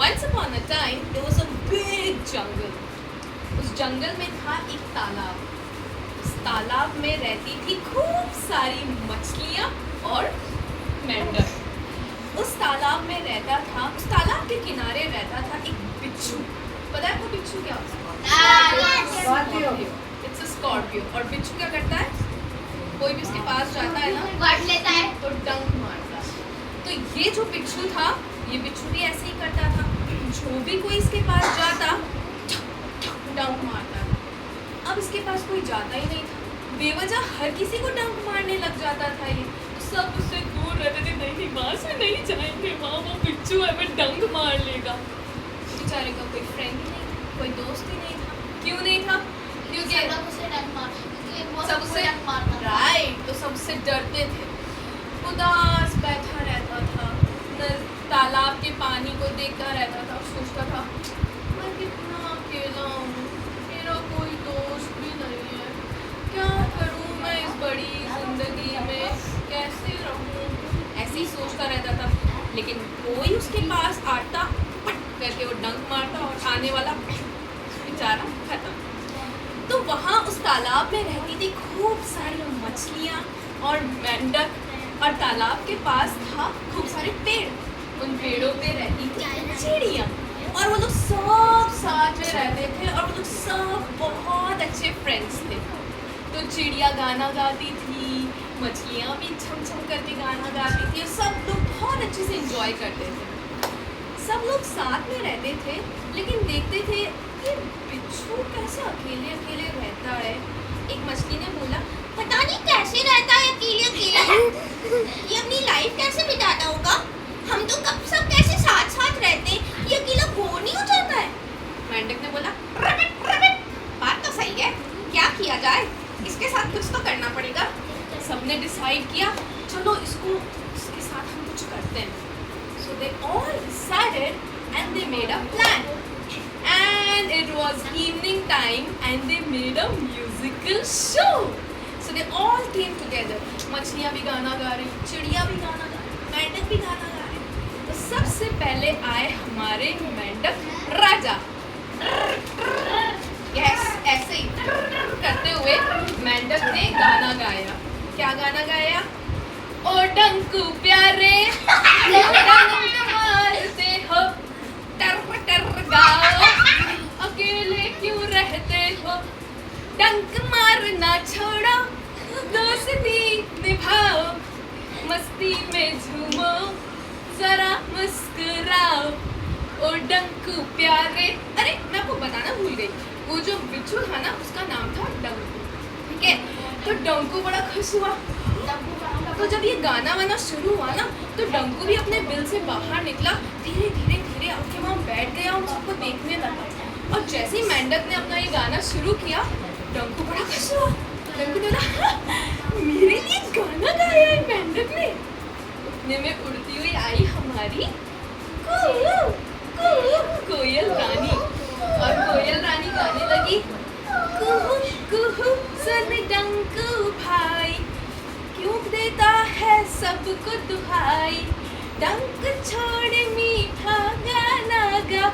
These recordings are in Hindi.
Once upon a time, there was a big jungle. उस जंगल में था एक तालाब. उस तालाब में रहती थी खूब सारी मछलियाँ और मेंढक. उस तालाब में रहता था, उस तालाब के किनारे रहता था एक बिच्छू. पता है आपको बिच्छू क्या होता है? It's a scorpio. और बिच्छू क्या करता है? कोई भी उसके पास जाता है ना, काट लेता है तो डंक मारता है. तो ये जो बिच्छू था, ये बिच्छू भी ऐसे ही करता था. जो भी कोई इसके पास जाता, डंक मारता था. अब इसके पास कोई जाता ही नहीं था, बेवजह हर किसी को डंक मारने लग जाता था. ये तो सब उससे दूर रहते थे. नहीं, वहाँ से नहीं जाएंगे, वहाँ वो बिच्छू हमें डंक मार लेगा. बेचारे का कोई फ्रेंड ही नहीं था, कोई दोस्त ही नहीं था. क्यों नहीं था? क्योंकि सब उसे डंक मारते क्योंकि वो सबसे सबसे डंक मारता था. राइट, तो सबसे डरते थे. उदास बैठा रहता था, तालाब के पानी को देखता रहता था. सोचता था, मैं कितना अकेला हूँ, मेरा कोई दोस्त भी नहीं है. क्या करूँ मैं इस बड़ी जिंदगी में, कैसे रहूँ? ऐसे ही सोचता रहता था. लेकिन कोई उसके पास आता, पट करके वो डंक मारता और आने वाला बेचारा खत्म. तो वहाँ उस तालाब में रहती थी खूब सारी मछलियाँ और मेंढक. और तालाब के पास था खूब सारे पेड़. उन पेड़ों पे रहती थी चिड़िया. और वो लोग सब साथ में रहते थे और वो लोग सब बहुत अच्छे फ्रेंड्स थे. तो चिड़िया गाना गाती थी, मछलियाँ भी छम छम करके गाना गाती थी. और सब लोग बहुत अच्छे से एंजॉय करते थे. सब लोग साथ में रहते थे, लेकिन देखते थे कि बिच्छू कैसे अकेले अकेले रहता है. एक मछली ने बोला, पता नहीं कैसे रहता है अकेले अकेले. ये अपनी लाइफ कैसे बिताता होगा. हम तो कब सब कैसे साथ साथ रहते हैं, ये अकेला बोर नहीं हो जाता है. मेंढक ने बोला, रबिट रबिट, बात तो सही है, क्या किया जाए, इसके साथ कुछ तो करना पड़ेगा. सबने डिसाइड किया, चलो इसके साथ हम कुछ करते हैं. So they all decided and they made a plan. And it was evening time and they made a musical show. So they all came together. मछलियाँ भी गाना गा रही, चिड़िया भी गाना गा रही, मेंढक भी गाना गा रहे. तो सबसे पहले आए हमारे मेंढक राजा. यस, ऐसे ही करते हुए मेंढक ने गाना गाया. क्या गाना गाया? ओ डंकू प्यारे, डंक मारते हो, टर टर गाओ, अकेले क्यों रहते हो, डंक मारना छोड़ो, दोस्ती निभाओ, मस्ती में झूमो, जरा मुस्कुराओ, ओ डंकू प्यारे. अरे मैं आपको बताना भूल गई, वो जो बिच्छू था ना, उसका नाम था डंकू. ठीक है, तो डंकू बड़ा खुश हुआ. तो जब ये गाना वाना शुरू हुआ ना, तो डंकू भी अपने बिल से बाहर निकला. धीरे धीरे धीरे आके वहाँ बैठ गया और सबको देखने लगा. और जैसे ही मेंढक ने अपना ये गाना शुरू किया, डंकू बड़ा खुश हुआ. डंकू ने बोला, मेरे लिए गाना गाया है मेंढक ने. उतने में उड़ती हुई आई हमारी कोयल रानी. और कोयल रानी गाने लगी, कुहू कुहू सुन डंकू भाई, क्यों देता है सबको दुहाई, डंक छोड़ मीठा गाना गा,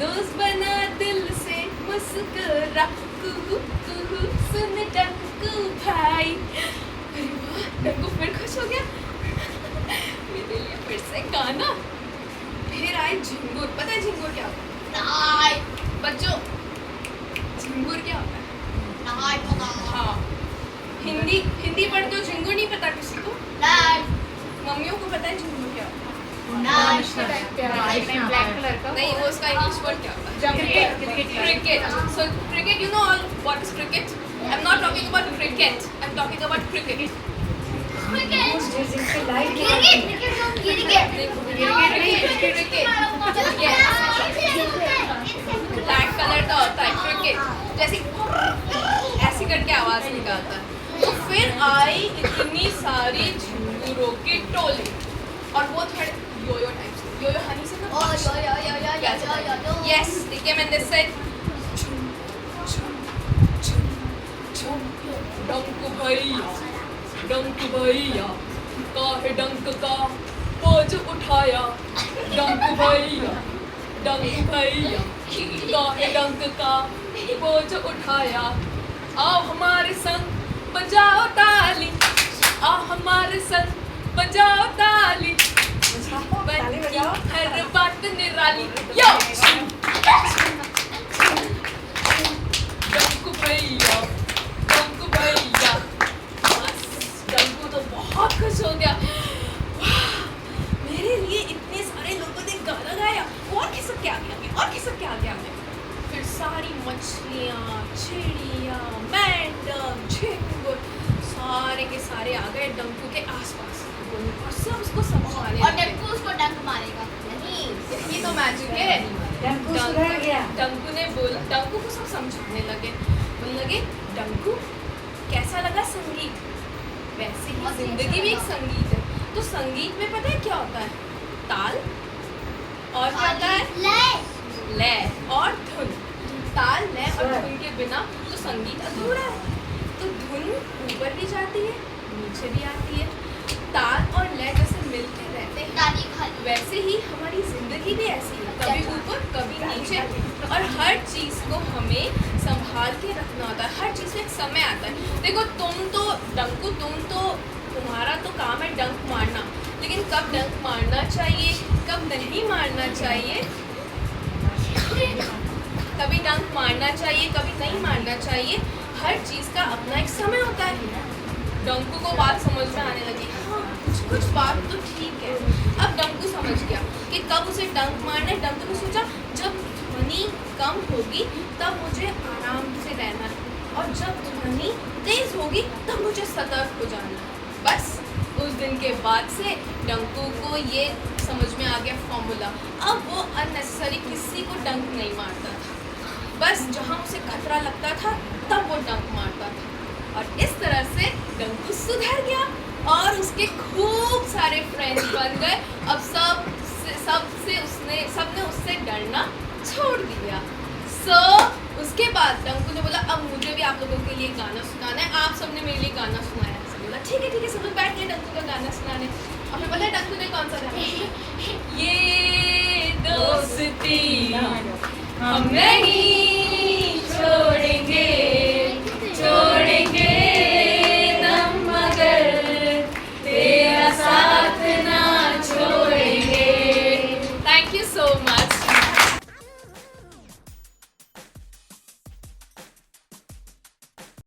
दोस्त बना दिल से मुस्कुरा, कुहू कुहू सुन डंकू भाई. अरे वाह, डंकू फिर खुश हो गया. मेरे लिए फिर से गाना. फिर आए झिंगुर. पता है झिंगुर क्या होता है? बच्चों, झिंगुर क्या होता है? हाँ, हिंदी पढ़ते हो, झिंगुर नहीं पता किसी को? मम्मियों को पता है झिंगुर क्या होता है? ब्लैक कलर का. नहीं, वो उसका इंग्लिश वर्ड क्या होता है? Cricket. So cricket, you know all what is cricket? I'm not talking about cricket. I'm talking about cricket. Black colour का होता है क्रिकेट. जैसे ऐसी करके आवाज निकालता है. तो फिर आई इतनी सारी झिंगुरों के टोले. और वो थोड़े योयो टाइप से, योयो हनी से ना. Yes, they came and they said, डंक भैया, डंक भैया, काहे डंक का बोझ उठाया, डंक भैया, डंक भैया डंक का बोझ उठाया, आओ हमारे संग बजाओ ताली, आओ हमारे संग बजाओ ताली, ताली बजाओ। हर बात निराली। यो डंकू भैया बस डंकू तो बहुत खुश हो गया। वाह, मेरे लिए इतने सारे लोगों ने गाना गाया, और किसक के आगे आगे, और किसक के आगे आगे। फिर सारी मछलियाँ, चिड़िया, मेंढक, झिंगुर सारे के सारे आ गए डंकू के आसपास और सब उसको समझाने और लगे। डंकू उसको डंक मारेगा नहीं। ये तो मैजिक है। डंकू सुधर गया। डंकू ने बोला, डंकू को सब समझाने लगे, बोलने लगे डंकू कैसा लगा संगीत, वैसे ही जिंदगी भी एक संगीत है। तो संगीत में पता है क्या होता है, ताल और क्या होता है, लय और धुन। ताल, लय और स्वर। धुन के बिना तो संगीत अधूरा है। तो धुन ऊपर भी जाती है, नीचे भी आती है। ताल और लय जैसे मिलके रहते हैं, ताली खाली। वैसे ही हमारी जिंदगी भी ऐसी है, कभी ऊपर कभी नीचे। और हर चीज़ को हमें संभाल के रखना होता है, हर चीज़ में एक समय आता है। देखो तुम तो डंकू, तुम्हारा तो काम है डंक मारना, लेकिन कब डंक मारना चाहिए, कब नहीं मारना चाहिए, कभी डंक मारना चाहिए, कभी नहीं मारना चाहिए। हर चीज़ का अपना एक समय होता है। डंकू को बात समझ में आने लगी, हाँ कुछ बात तो ठीक है। अब डंकू समझ गया कि कब उसे डंक मारना है। डंकू ने सोचा जब ध्वनि कम होगी तब मुझे आराम से रहना है, और जब ध्वनि तेज होगी तब मुझे सतर्क हो जाना है। बस उस दिन के बाद से डंकू को ये समझ में आ गया फॉर्मूला। अब वो अननेसेसरी किसी को डंक नहीं मारता था, बस जहाँ उसे खतरा लगता था तब वो डंक मारता था। और इस तरह से डंकू सुधर गया और उसके खूब सारे फ्रेंड्स बन गए। अब सबने उससे डरना छोड़ दिया। उसके बाद डंकू ने बोला अब मुझे भी आप लोगों के लिए गाना सुनाना है। आप सबने मेरे लिए गाना सुनाया। सब बोला ठीक है सब लोग बैठ गए डंकू का गाना सुनाने। और फिर बोला डंकू ने कौन सा गाना सुना? ये दोस्ती हम नहीं छोड़ेंगे,